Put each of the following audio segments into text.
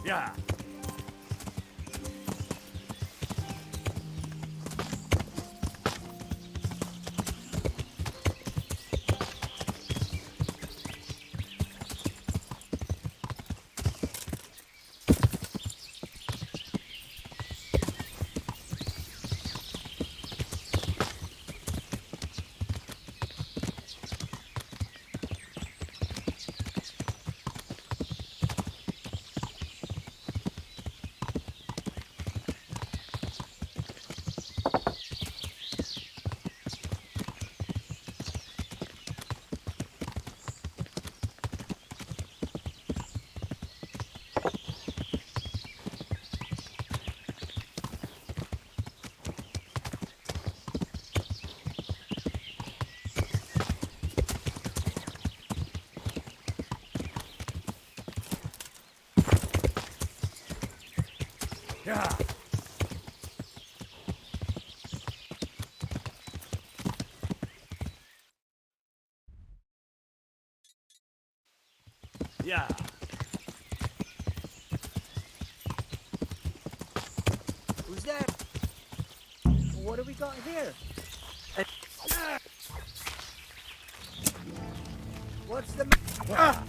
Ja. Ja. Ja. Who's that? What do we got here? What's the matter?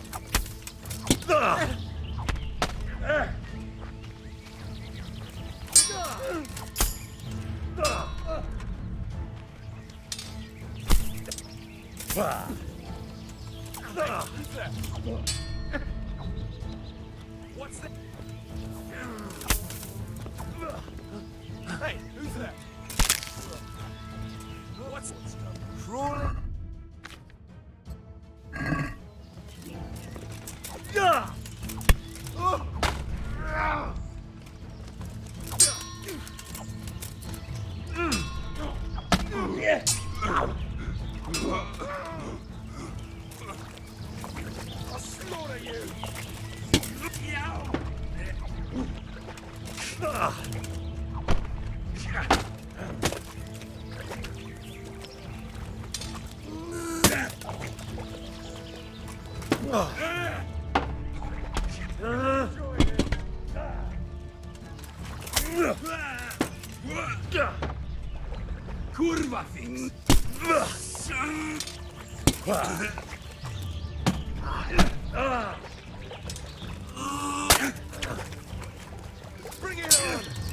What's that? Hey, who's that? What's crawling? I'll slaughter you! Kurwa things! Bring it on!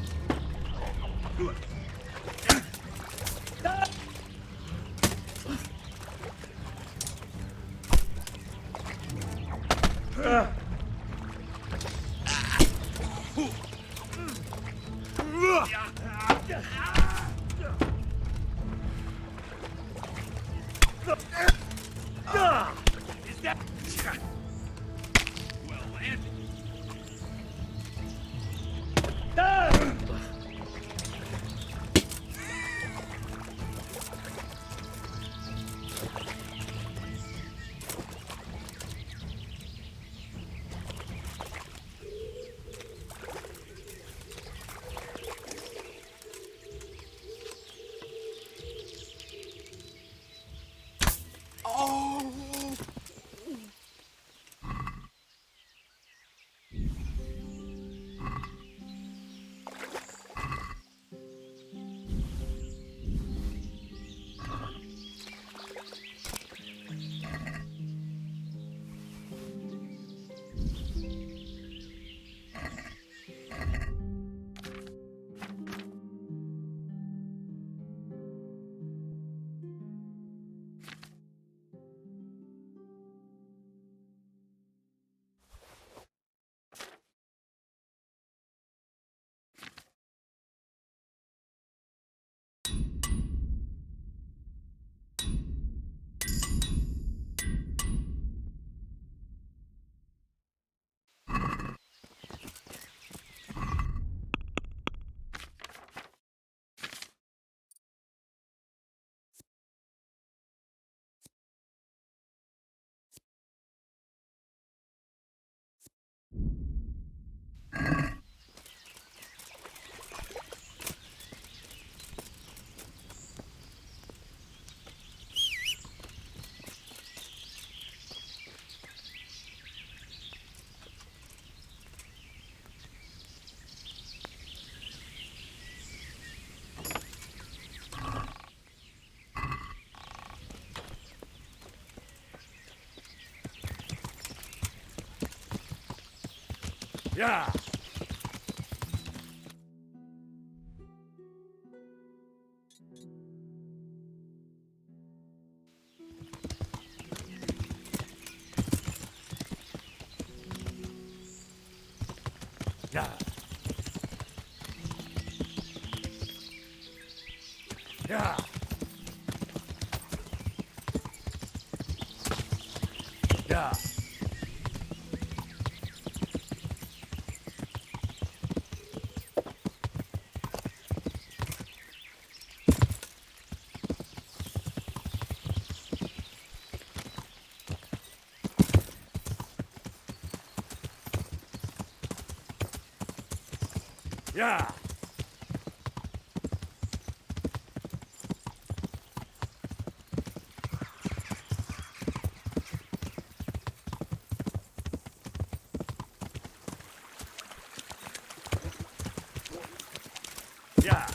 Is that... Well, and... Oh! Yeah. Yeah. Yeah. Yeah. Yeah. Yeah.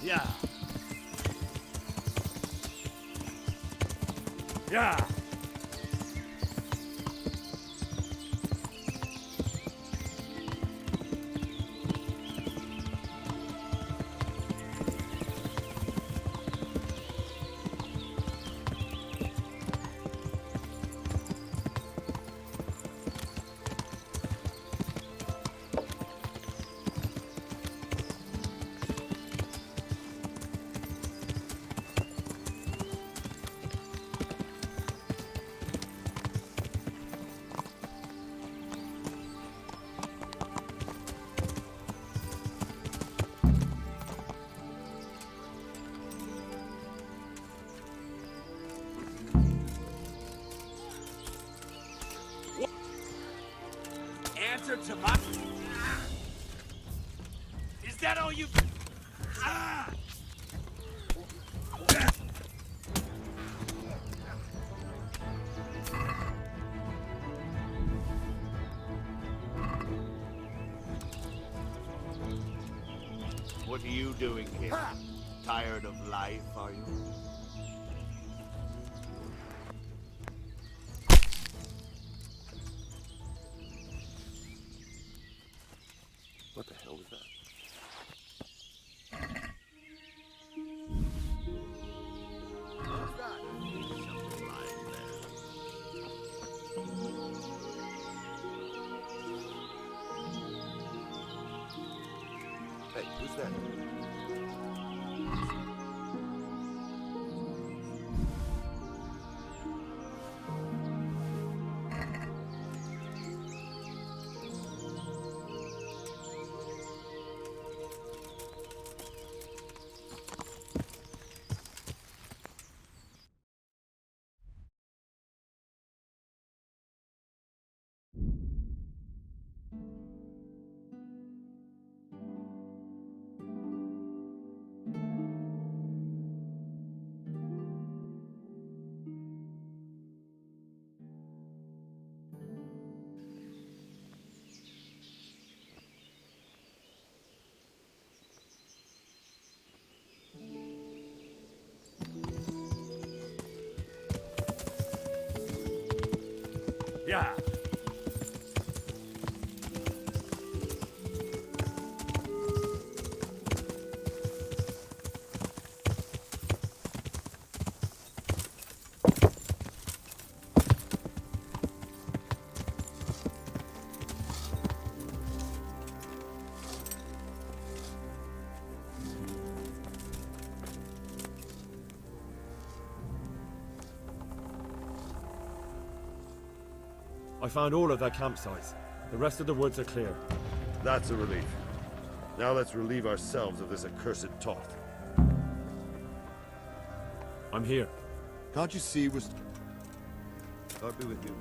Yeah. Yeah. Answer to my... Is that all you... Ah! What are you doing here? Tired of life, are you? What the hell was that? What's that? Something lying there. Hey, who's that? Yeah. I found all of their campsites. The rest of the woods are clear. That's a relief. Now let's relieve ourselves of this accursed talk. I'm here. Can't you see we're... God be with you.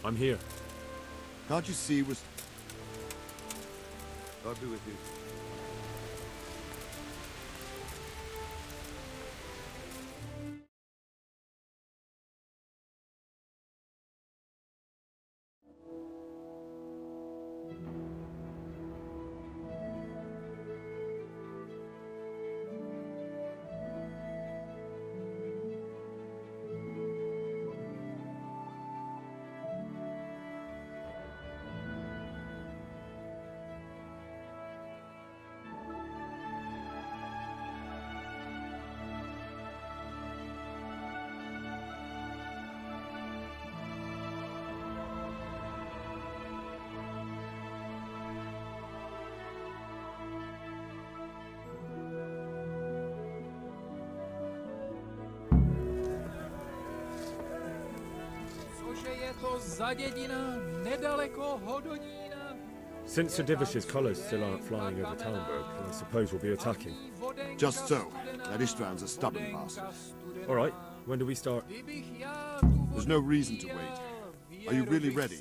I'm here. Can't you see we're... God be with you. Since Sir Divish's colours still aren't flying over Talmberg, I suppose we'll be attacking. Just so. That Istvand's a stubborn bastard. All right, when do we start? There's no reason to wait. Are you really ready?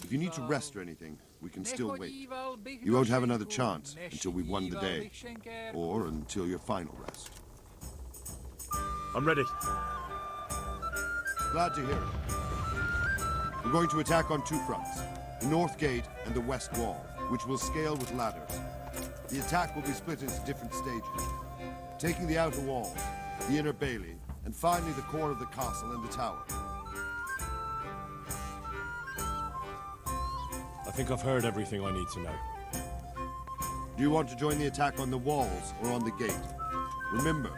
If you need to rest or anything, we can still wait. You won't have another chance until we've won the day. Or until your final rest. I'm ready. Glad to hear it. We're going to attack on two fronts. The North Gate and the West Wall, which will scale with ladders. The attack will be split into different stages. Taking the outer walls, the inner bailey, and finally the core of the castle and the tower. I think I've heard everything I need to know. Do you want to join the attack on the walls or on the gate? Remember,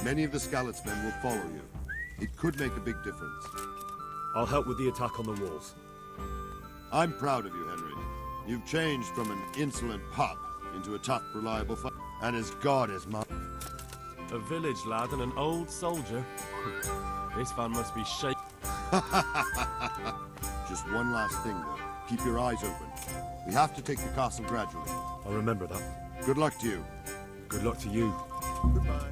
many of the Skalitz-men will follow you. It could make a big difference. I'll help with the attack on the walls. I'm proud of you, Henry. You've changed from an insolent pup into a tough, reliable fighter. And as God is mine. A village lad and an old soldier. This van must be shaking. Just one last thing, though. Keep your eyes open. We have to take the castle gradually. I'll remember that. Good luck to you. Good luck to you. Goodbye.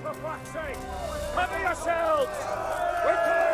For fuck's sake! Cover yourselves! We're coming!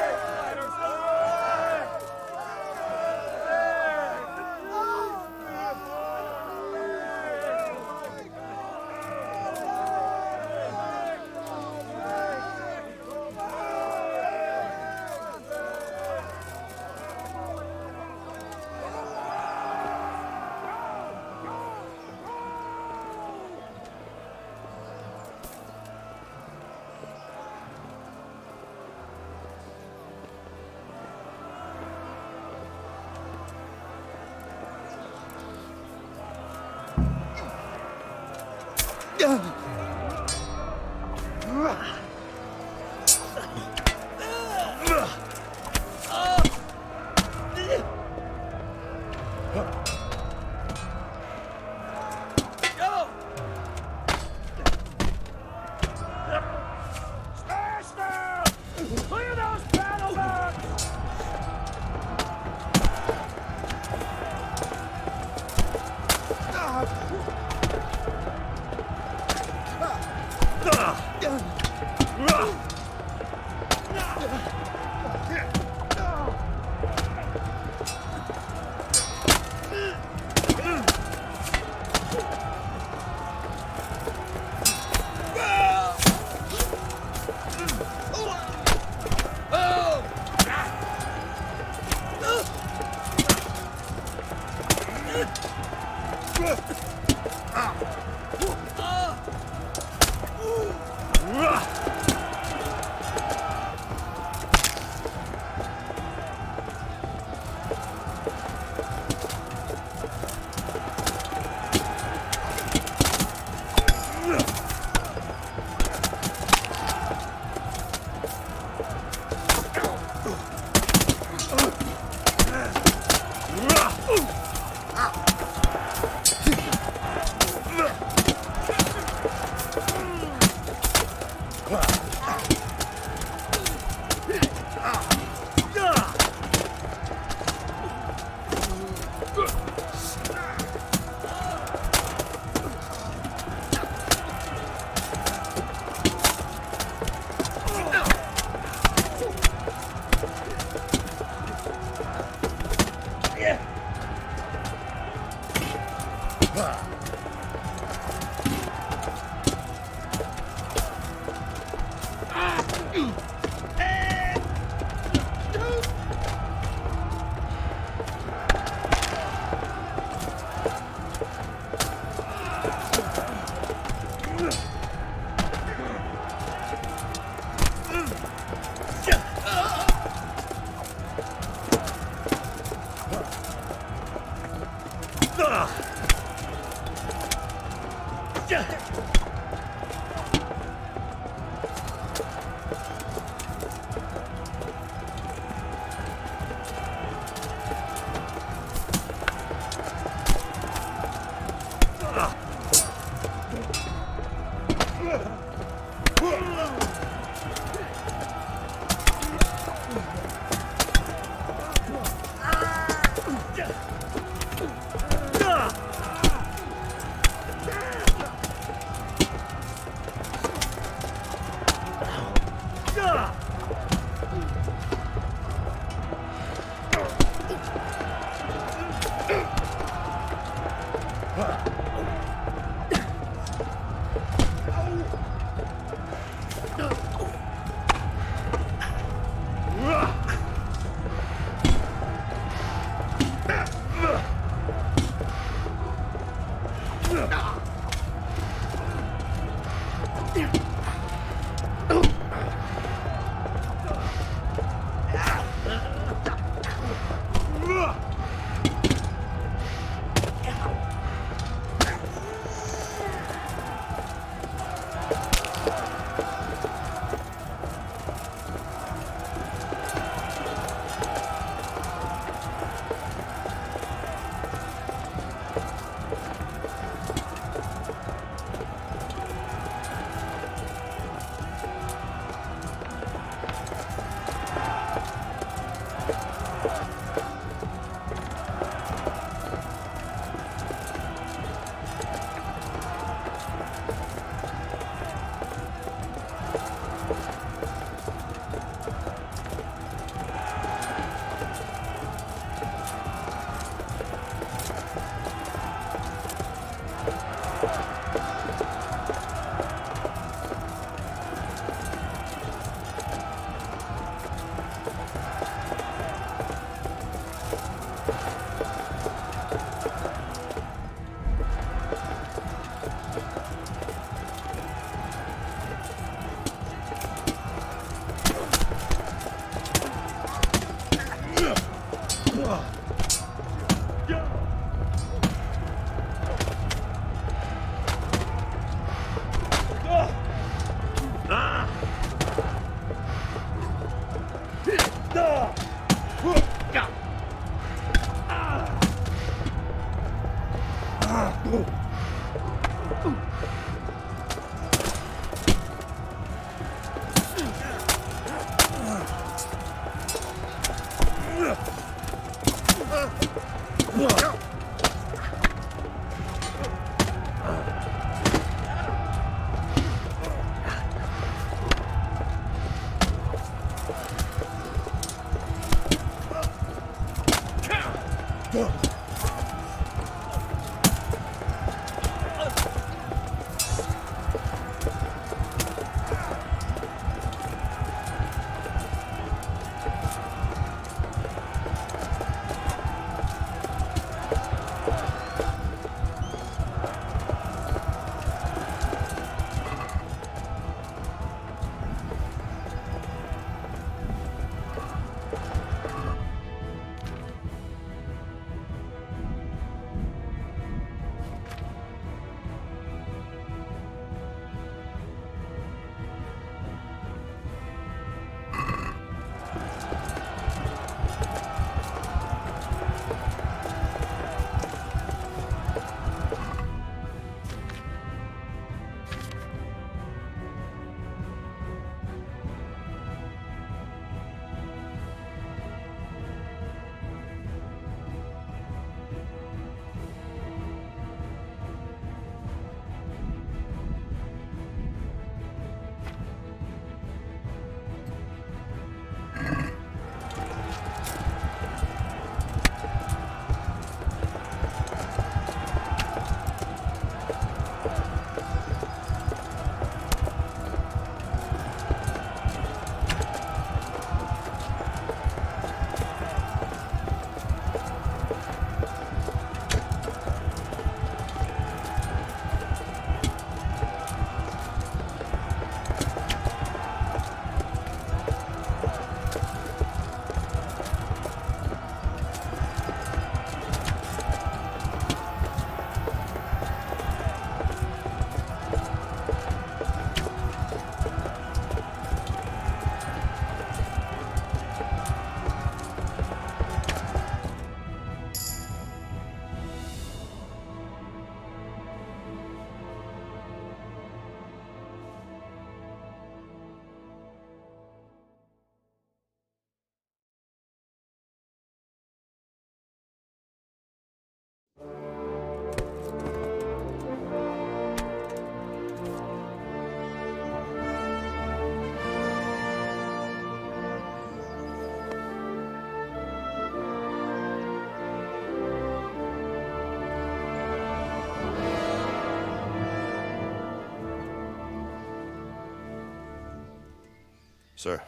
Sir,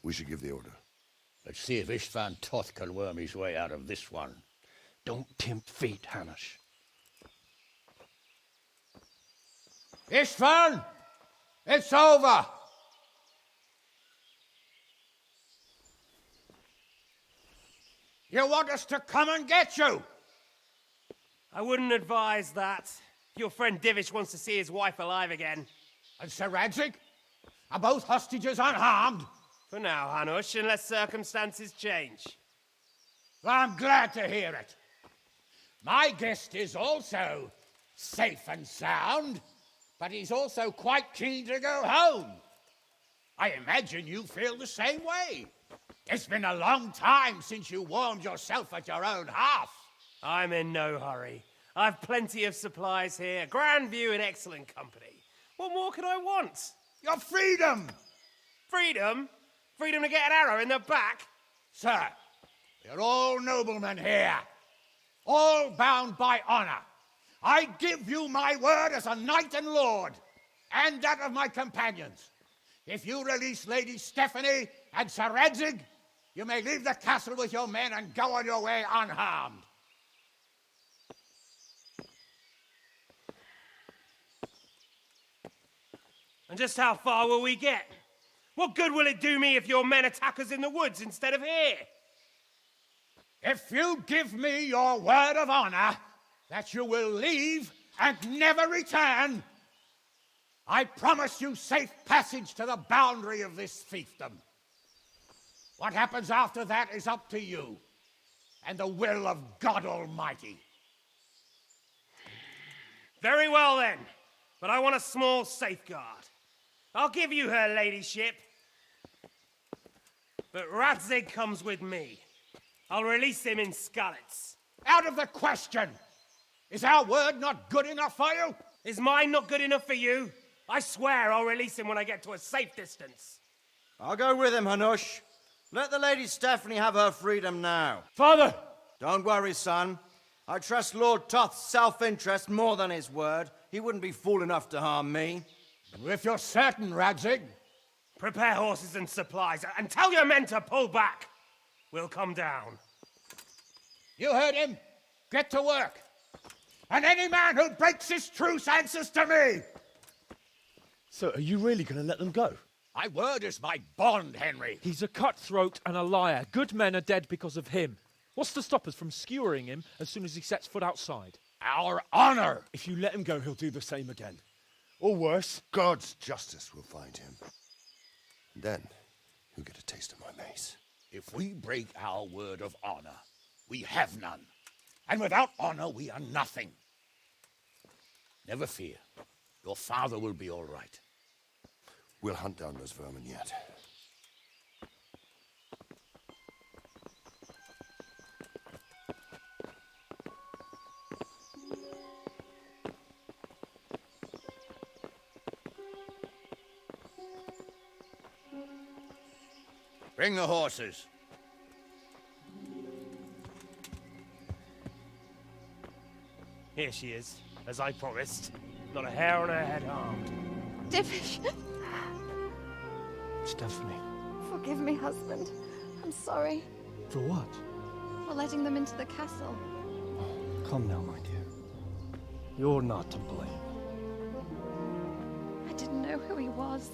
we should give the order. Let's see if Istvan Toth can worm his way out of this one. Don't tempt fate, Hanush. Istvan! It's over! You want us to come and get you? I wouldn't advise that. Your friend Divish wants to see his wife alive again. And Sir Radzig? Are both hostages unharmed? For now, Hanush, unless circumstances change. Well, I'm glad to hear it. My guest is also safe and sound, but he's also quite keen to go home. I imagine you feel the same way. It's been a long time since you warmed yourself at your own hearth. I'm in no hurry. I've plenty of supplies here, grand view and excellent company. What more could I want? Your freedom! Freedom? Freedom to get an arrow in the back? Sir, we're all noblemen here, all bound by honor. I give you my word as a knight and lord, and that of my companions. If you release Lady Stephanie and Sir Radzig, you may leave the castle with your men and go on your way unharmed. And just how far will we get? What good will it do me if your men attack us in the woods instead of here? If you give me your word of honor that you will leave and never return, I promise you safe passage to the boundary of this fiefdom. What happens after that is up to you and the will of God Almighty. Very well then, but I want a small safeguard. I'll give you her ladyship, but Radzig comes with me. I'll release him in Skalitz. Out of the question! Is our word not good enough for you? Is mine not good enough for you? I swear I'll release him when I get to a safe distance. I'll go with him, Hanush. Let the Lady Stephanie have her freedom now. Father! Don't worry, son. I trust Lord Toth's self-interest more than his word. He wouldn't be fool enough to harm me. If you're certain, Radzig. Prepare horses and supplies, and tell your men to pull back. We'll come down. You heard him. Get to work. And any man who breaks this truce answers to me. So are you really going to let them go? My word is my bond, Henry. He's a cutthroat and a liar. Good men are dead because of him. What's to stop us from skewering him as soon as he sets foot outside? Our honor. If you let him go, he'll do the same again. Or worse. God's justice will find him. And then he'll get a taste of my mace. If we break our word of honor, we have none. And without honor, we are nothing. Never fear. Your father will be all right. We'll hunt down those vermin yet. Bring the horses. Here she is, as I promised. Not a hair on her head harmed. Divish! Stephanie. Forgive me, husband. I'm sorry For what? for letting them into the castle. Come now, my dear. You're not to blame. I didn't know who he was.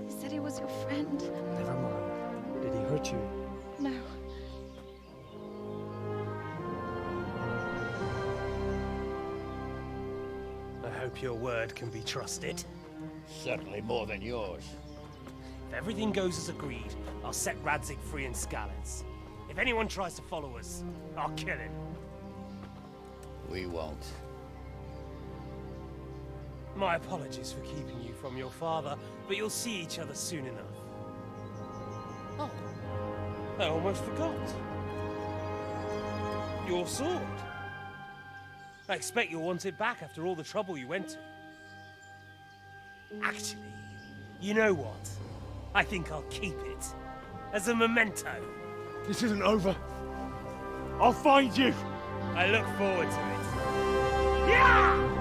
He said he was your friend. Never mind. Did he hurt you? No. I hope your word can be trusted. Certainly more than yours. If everything goes as agreed, I'll set Radzig free in Skalitz. If anyone tries to follow us, I'll kill him. We won't. My apologies for keeping you from your father, but you'll see each other soon enough. Oh, I almost forgot. Your sword. I expect you'll want it back after all the trouble you went to. Actually, you know what? I think I'll keep it. As a memento. This isn't over. I'll find you. I look forward to it. Yeah!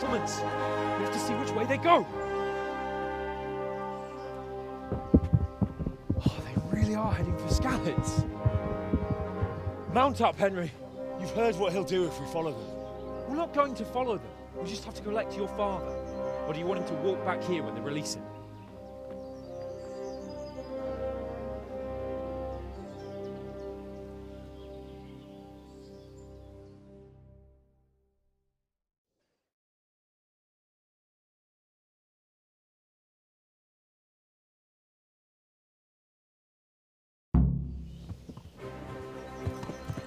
settlements. We have to see which way they go. Oh, they really are heading for Skalitz. Mount up, Henry. You've heard what he'll do if we follow them. We're not going to follow them. We just have to collect your father. Or do you want him to walk back here when they release him?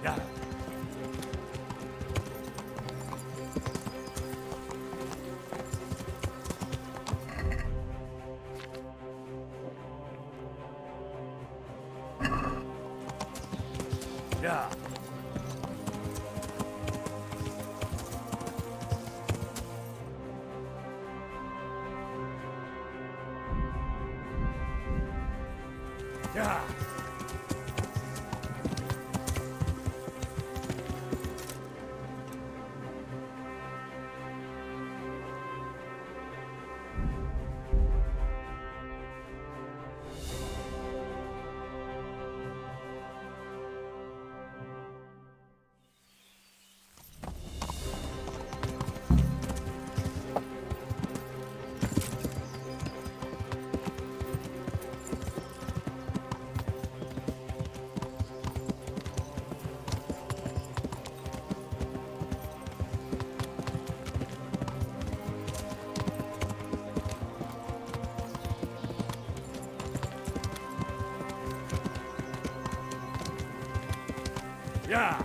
Yeah. Yeah. Yeah. Yeah.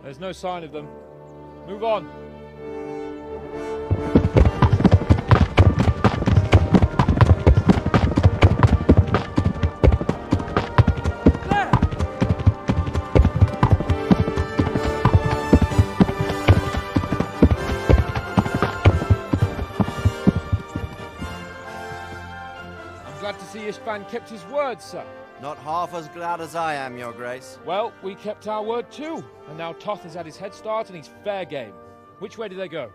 There's no sign of them. Move on. I'm glad to see Ishvan kept his word, sir. Not half as glad as I am, Your Grace. Well, we kept our word too. And now Toth has had his head start and he's fair game. Which way do they go?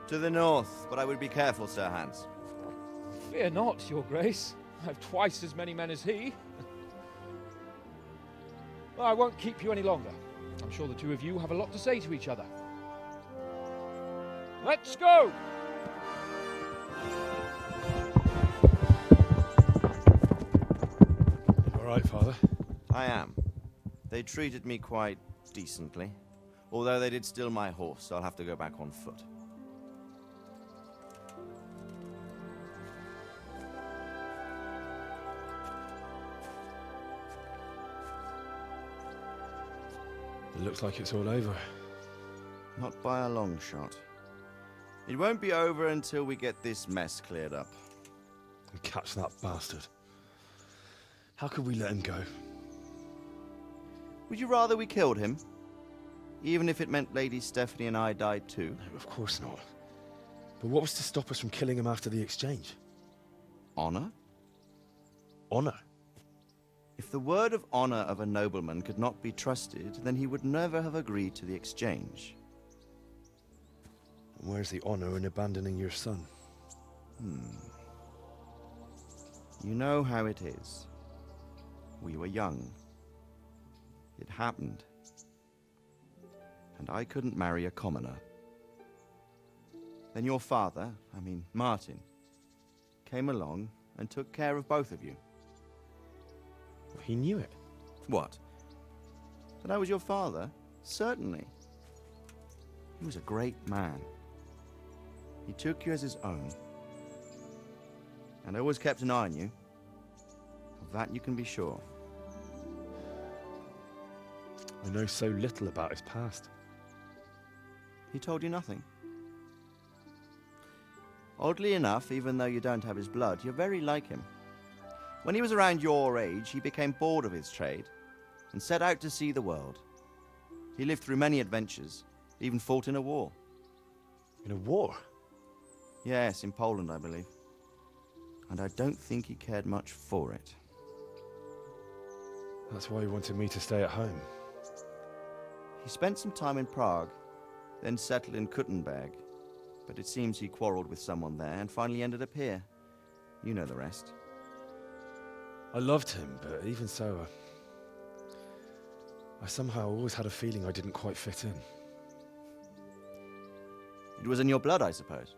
To the north, but I would be careful, Sir Hans. Fear not, Your Grace. I've twice as many men as he. Well, I won't keep you any longer. I'm sure the two of you have a lot to say to each other. Let's go! All right, Father. I am. They treated me quite decently. Although they did steal my horse, so I'll have to go back on foot. It looks like it's all over. Not by a long shot. It won't be over until we get this mess cleared up. And catch that bastard. How could we let him go? Would you rather we killed him? Even if it meant Lady Stephanie and I died too? No, of course not. But what was to stop us from killing him after the exchange? Honor? Honor? If the word of honor of a nobleman could not be trusted, then he would never have agreed to the exchange. And where's the honor in abandoning your son? You know how it is. We were young. It happened. And I couldn't marry a commoner. Then your father, Martin, came along and took care of both of you. He knew it. What? That I was your father? Certainly. He was a great man. He took you as his own. And always kept an eye on you. Of that you can be sure. I know so little about his past. He told you nothing? Oddly enough, even though you don't have his blood, you're very like him. When he was around your age, he became bored of his trade and set out to see the world. He lived through many adventures, even fought in a war. In a war? Yes, in Poland, I believe. And I don't think he cared much for it. That's why he wanted me to stay at home. He spent some time in Prague, then settled in Kuttenberg. But it seems he quarreled with someone there and finally ended up here. You know the rest. I loved him, but even so, I somehow always had a feeling I didn't quite fit in. It was in your blood, I suppose.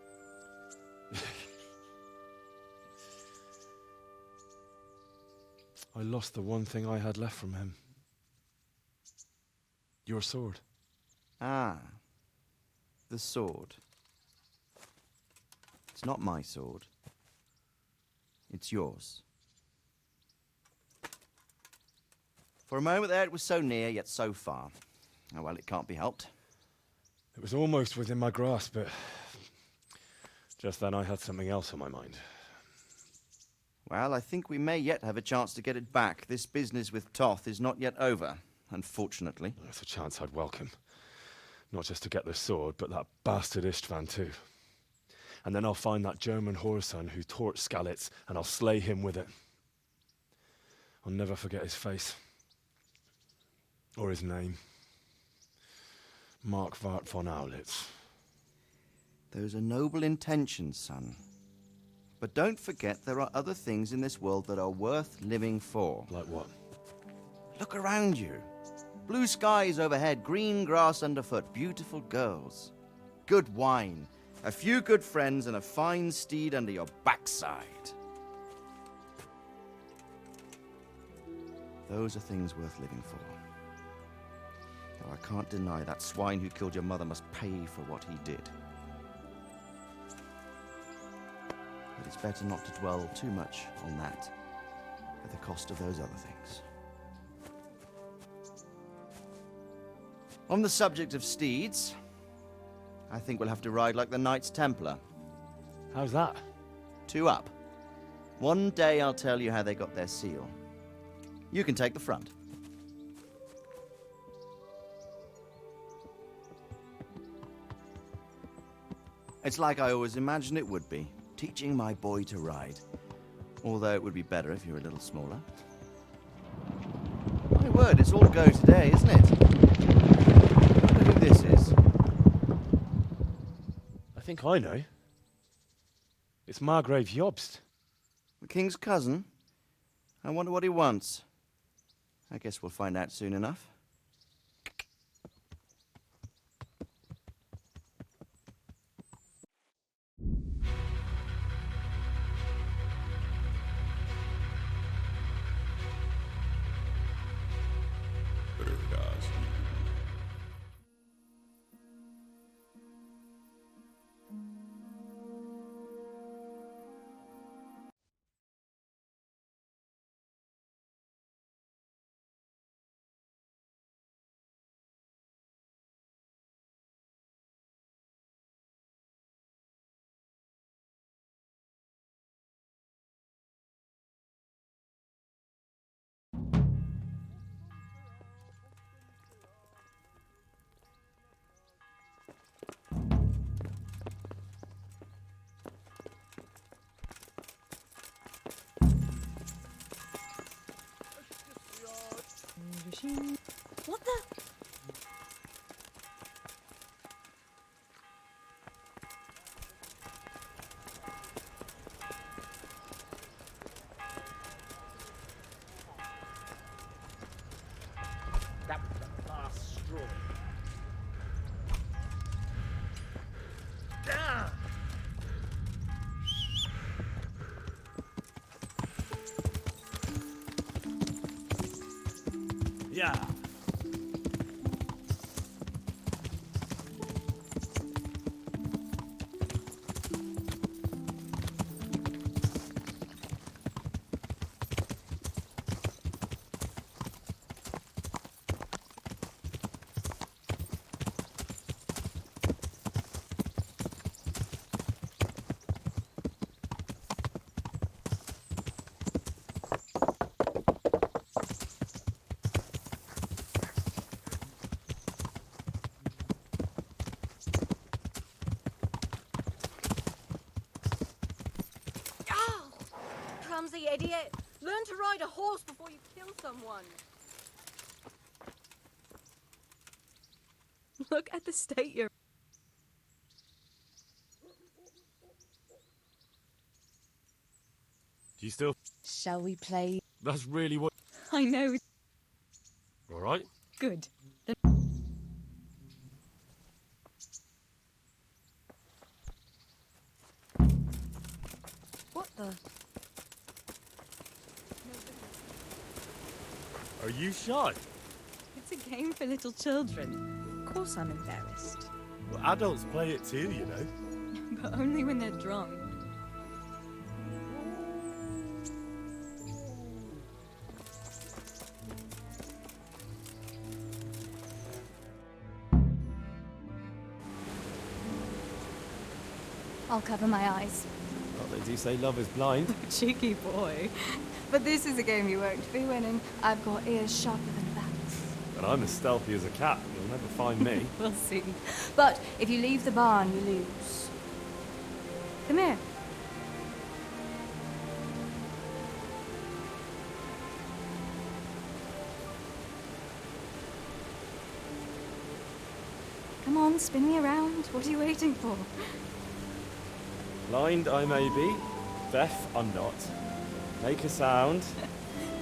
I lost the one thing I had left from him. Your sword. Ah. The sword. It's not my sword. It's yours. For a moment there, it was so near, yet so far. Oh, well, it can't be helped. It was almost within my grasp, but just then I had something else on my mind. Well, I think we may yet have a chance to get it back. This business with Toth is not yet over, unfortunately. That's a chance I'd welcome. Not just to get the sword, but that bastard Istvan too. And then I'll find that German whoreson who torched Skalitz, and I'll slay him with it. I'll never forget his face. Or his name. Marquardt von Aulitz. Those are noble intentions, son. But don't forget there are other things in this world that are worth living for. Like what? Look around you. Blue skies overhead, green grass underfoot, beautiful girls. Good wine. A few good friends and a fine steed under your backside. Those are things worth living for. Though I can't deny that swine who killed your mother must pay for what he did. But it's better not to dwell too much on that at the cost of those other things. On the subject of steeds, I think we'll have to ride like the Knights Templar. How's that? 2 up. One day I'll tell you how they got their seal. You can take the front. It's like I always imagined it would be, teaching my boy to ride. Although it would be better if you were a little smaller. My word, it's all go today, isn't it? I wonder who this is. I think I know. It's Margrave Jobst. The king's cousin? I wonder what he wants. I guess we'll find out soon enough. What the? That was the last straw. Ah! Yeah. Clumsy idiot! Learn to ride a horse before you kill someone. Look at the state you're. Do you still? Shall we play? That's really what. I know. All right. Good. Then... What the? Are you shy? It's a game for little children. Of course I'm embarrassed. Well, adults play it too, you know. But only when they're drunk. I'll cover my eyes. Well, they do say love is blind. Cheeky boy. But this is a game you won't be winning. I've got ears sharper than bats. But I'm as stealthy as a cat. You'll never find me. We'll see. But if you leave the barn, you lose. Come here. Come on, spin me around. What are you waiting for? Blind I may be, deaf I'm not. Make a sound,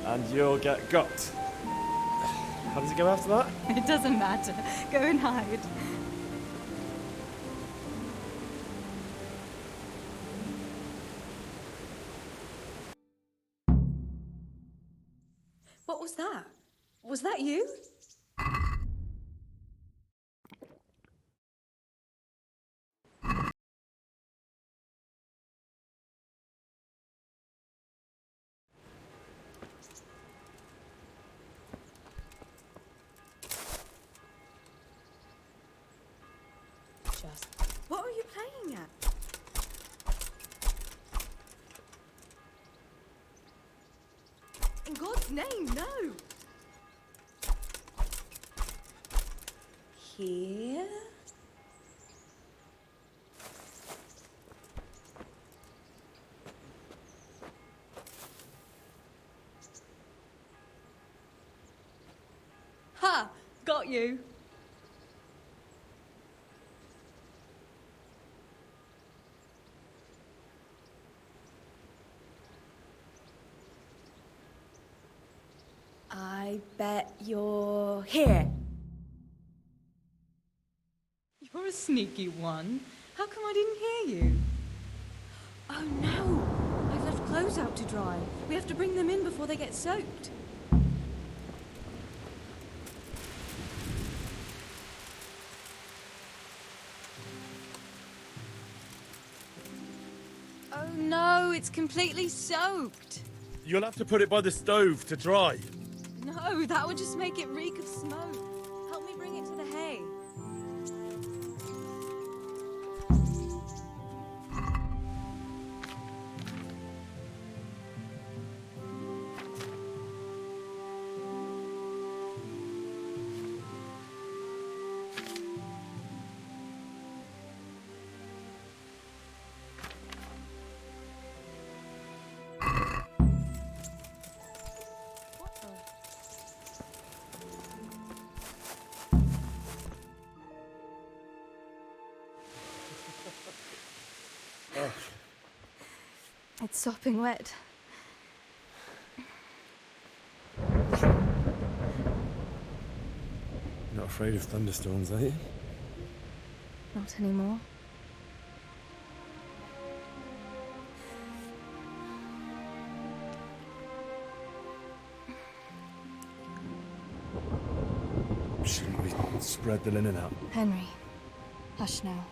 and you'll get got. How does it go after that? It doesn't matter. Go and hide. What was that? Was that you? What are you playing at? In God's name, no! Here? Ha! Got you! I bet you're here. You're a sneaky one. How come I didn't hear you? Oh no! I left clothes out to dry. We have to bring them in before they get soaked. Oh no, it's completely soaked. You'll have to put it by the stove to dry. No, that would just make it reek of smoke. Help me bring it to the hay. It's sopping wet. Not afraid of thunderstorms, are you? Not anymore. Shouldn't we spread the linen out? Henry, hush now.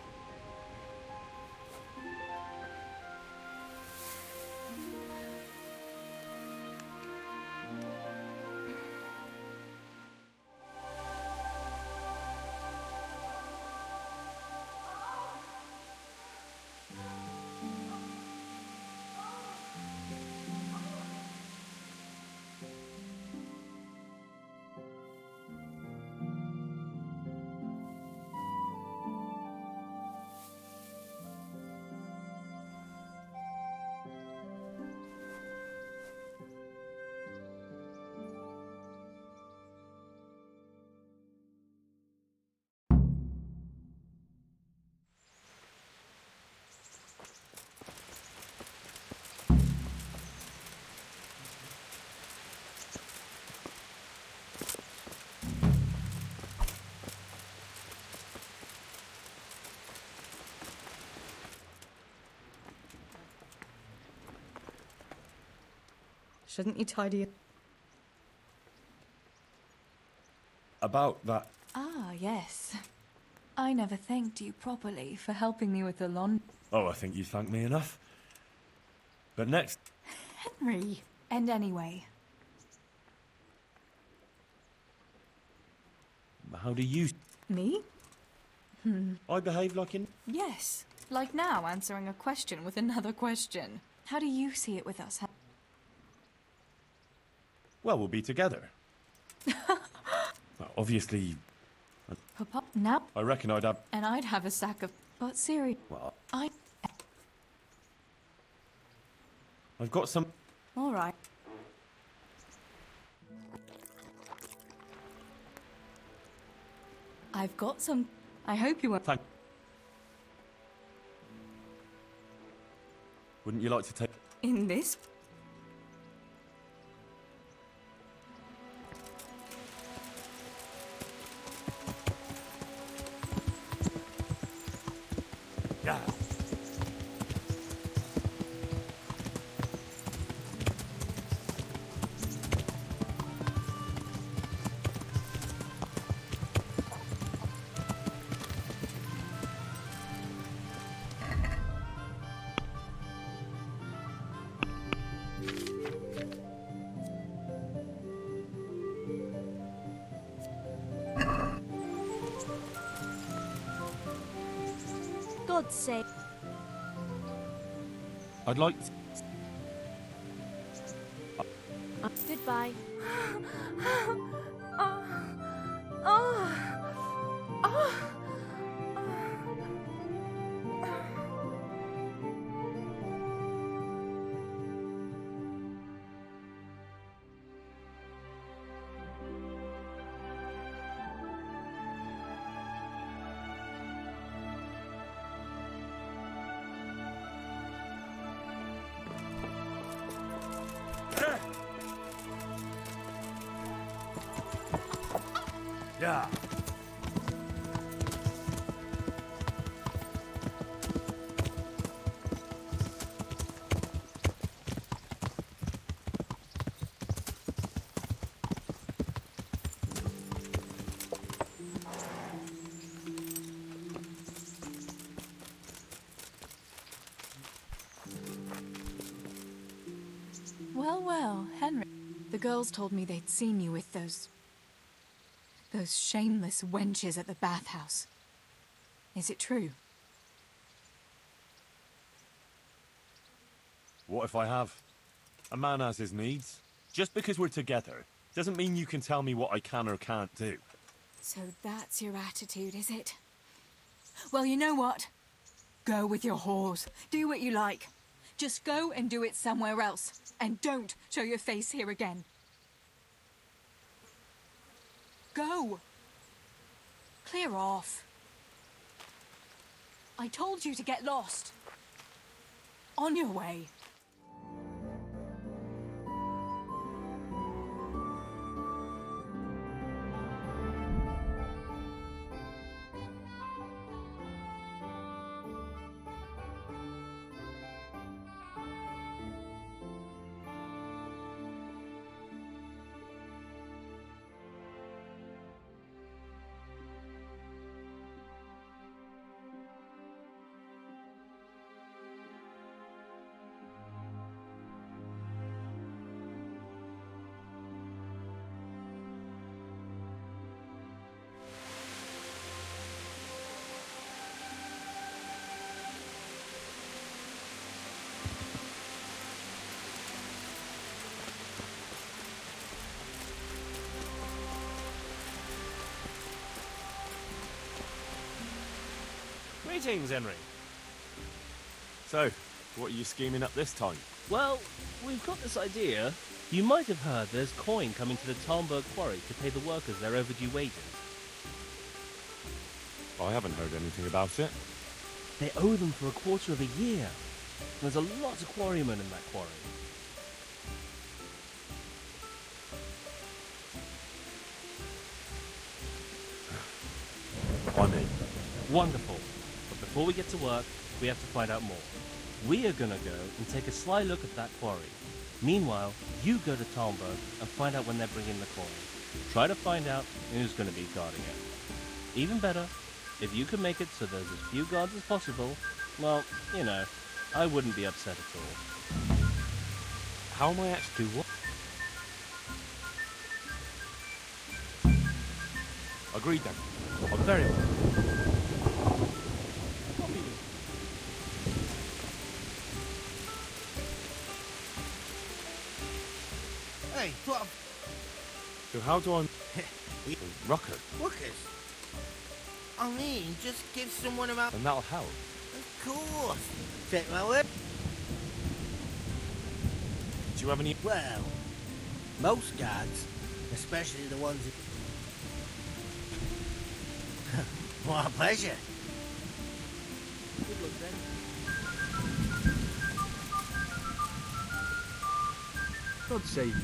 Shouldn't you tidy it? About that. Ah, yes. I never thanked you properly for helping me with the lawn. Oh, I think you thanked me enough. But next. Henry. And anyway. How do you. Me? I behave like in. Yes. Like now, answering a question with another question. How do you see it with us? Well, we'll be together. Well, obviously. Papa, now. I reckon I'd have. And I'd have a sack of. But Siri. Well, I've got some. All right. I've got some. I hope you won't. Thank. Wouldn't you like to take. In this? Yeah. God's sake. I'd like. Goodbye. Yeah. Well, well, Henry. The girls told me they'd seen you with those shameless wenches at the bathhouse. Is it true? What if I have? A man has his needs. Just because we're together doesn't mean you can tell me what I can or can't do. So that's your attitude, is it? Well, you know what? Go with your whores. Do what you like. Just go and do it somewhere else. And don't show your face here again. Go! Clear off. I told you to get lost. On your way. Greetings, Henry. So, what are you scheming up this time? Well, we've got this idea. You might have heard there's coin coming to the Talmberg quarry to pay the workers their overdue wages. I haven't heard anything about it. They owe them for a quarter of a year. There's a lot of quarrymen in that quarry. I'm in. Wonderful. But before we get to work, we have to find out more. We are gonna go and take a sly look at that quarry. Meanwhile, you go to Talmberg and find out when they're bringing the coin. Try to find out who's gonna be guarding it. Even better, if you can make it so there's as few guards as possible, well, you know, I wouldn't be upset at all. How am I actually what? Agreed then. Oh, very well. Hey, what? So how do I... Rucker? Workers. I mean, just give someone about... And that'll help. Of course. Take my word. Do you have any... Well, most guards, especially the ones who... What a pleasure. Good luck then. God save you.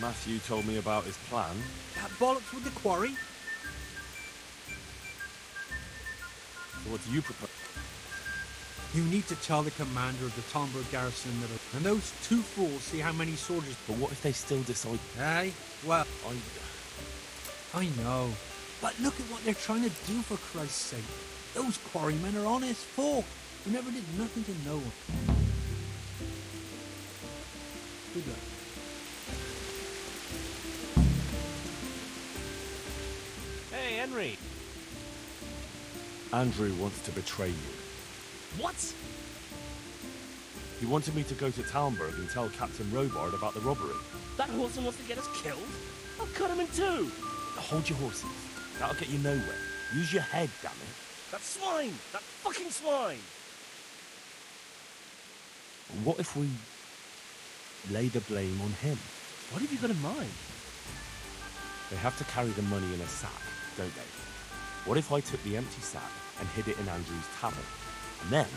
Matthew told me about his plan. That bollocks with the quarry? So what do you propose? You need to tell the commander of the Talmberg garrison that... And those two fools see how many soldiers... But what if they still decide... Hey, well... I know. But look at what they're trying to do, for Christ's sake. Those quarrymen are honest folk who never did nothing to no one. Good luck. Hey, Henry. Andrew wants to betray you. What? He wanted me to go to Talmberg and tell Captain Robard about the robbery. That horse wants to get us killed? I'll cut him in two. Hold your horses. That'll get you nowhere. Use your head, damn it. That swine! That fucking swine! What if we lay the blame on him? What have you got in mind? They have to carry the money in a sack, don't they? What if I took the empty sack and hid it in Andrew's tavern? And then,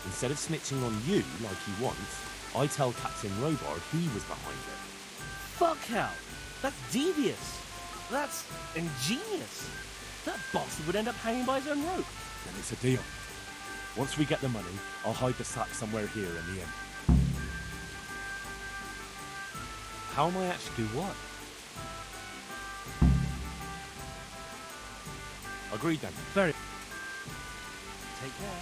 instead of snitching on you like he wants, I tell Captain Robard he was behind it. Fuck hell! That's devious! That's ingenious! That bastard would end up hanging by his own rope. Then it's a deal. Once we get the money, I'll hide the sack somewhere here in the inn. How am I actually what? Agreed then. Very... Take care.